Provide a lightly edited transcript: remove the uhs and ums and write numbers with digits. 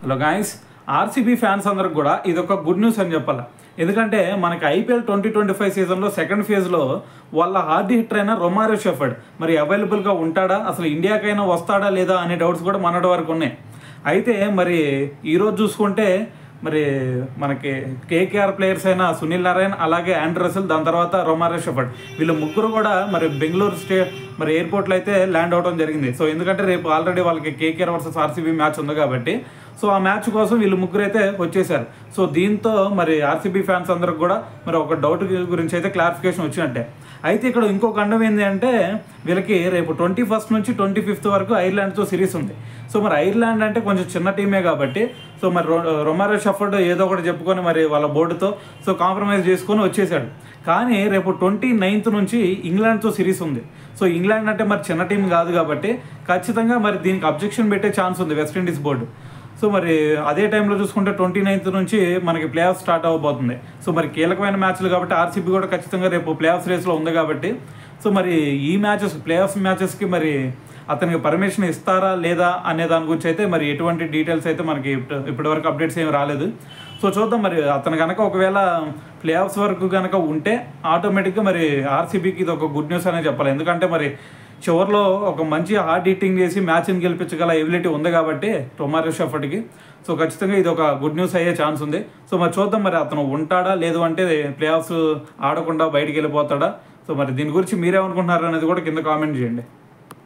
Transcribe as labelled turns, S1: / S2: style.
S1: Hello guys, RCB fans అందరికి కూడా ఇది ఒక గుడ్ న్యూస్ అని చెప్పాలి. ఎందుకంటే మనకి ఐపీఎల్ 2025 సీజన్లో సెకండ్ ఫేజ్లో వాళ్ళ హార్డ్ హిట్టర్ అయిన రొమారియో షెఫర్డ్ మరి అవైలబుల్గా ఉంటాడా, అసలు ఇండియాకైనా వస్తాడా లేదా అనే డౌట్స్ కూడా మొన్నటి వరకు ఉన్నాయి. అయితే మరి ఈరోజు చూసుకుంటే మరి మనకి కేకేఆర్ ప్లేయర్స్ అయిన సునీల్ నారాయణ్, అలాగే ఆండ్రూ రసెల్, దాని తర్వాత రొమారియో షెఫర్డ్, వీళ్ళు ముగ్గురు కూడా మరి బెంగళూరు మరి ఎయిర్పోర్ట్లో అయితే ల్యాండ్ అవడం జరిగింది. సో ఎందుకంటే రేపు ఆల్రెడీ వాళ్ళకి కేకేఆర్ వర్సెస్ ఆర్సీబీ మ్యాచ్ ఉంది కాబట్టి సో ఆ మ్యాచ్ కోసం వీళ్ళు ముగ్గురు అయితే వచ్చేసారు. సో దీంతో మరి ఆర్సీబీ ఫ్యాన్స్ అందరికి కూడా మరి ఒక డౌట్ గురించి అయితే క్లారిఫికేషన్ వచ్చినట్టే. అయితే ఇక్కడ ఇంకొక అండం ఏంటి అంటే వీళ్ళకి రేపు 21 నుంచి 25 వరకు ఐర్లాండ్తో సిరీస్ ఉంది. సో మరి ఐర్లాండ్ అంటే కొంచెం చిన్న టీమే కాబట్టి సో మరి రొమారియో షెఫర్డ్ ఏదో ఒకటి చెప్పుకొని మరి వాళ్ళ బోర్డుతో సో కాంప్రమైజ్ చేసుకొని వచ్చేసాడు. కానీ రేపు 29 నుంచి ఇంగ్లాండ్తో సిరీస్ ఉంది. సో ఇంగ్లాండ్ అంటే మరి చిన్న టీం కాదు కాబట్టి ఖచ్చితంగా మరి దీనికి అబ్జెక్షన్ పెట్టే ఛాన్స్ ఉంది వెస్టిండీస్ బోర్డు. సో మరి అదే టైంలో చూసుకుంటే 29 నుంచి మనకి ప్లే ఆఫ్ స్టార్ట్ అవ్వబోతుంది. సో మరి కీలకమైన మ్యాచ్లు కాబట్టి ఆర్సీబీ కూడా ఖచ్చితంగా రేపు ప్లే ఆఫ్ రేస్లో ఉంది కాబట్టి సో మరి ఈ మ్యాచెస్ ప్లే ఆఫ్ మ్యాచెస్కి మరి అతనికి పర్మిషన్ ఇస్తారా లేదా అనే దాని గురించి అయితే మరి ఎటువంటి డీటెయిల్స్ అయితే మనకి ఇప్పటివరకు అప్డేట్స్ ఏమి రాలేదు. సో చూద్దాం, మరి అతను కనుక ఒకవేళ ప్లే ఆఫ్స్ వరకు కనుక ఉంటే ఆటోమేటిక్గా మరి ఆర్సీబీకి ఇది ఒక గుడ్ న్యూస్ అనే చెప్పాలి. ఎందుకంటే మరి చివరిలో ఒక మంచి హార్డ్ హిట్టింగ్ చేసి మ్యాచ్ని గెలిపించగల ఎబిలిటీ ఉంది కాబట్టి రొమారియో షెఫర్డ్కి సో ఖచ్చితంగా ఇది ఒక గుడ్ న్యూస్ అయ్యే ఛాన్స్ ఉంది. సో మరి చూద్దాం, మరి అతను ఉంటాడా లేదు అంటే ప్లే ఆఫ్స్ ఆడకుండా బయటికి వెళ్ళిపోతాడా. సో మరి దీని గురించి మీరేమనుకుంటున్నారు అనేది కూడా కింద కామెంట్ చేయండి.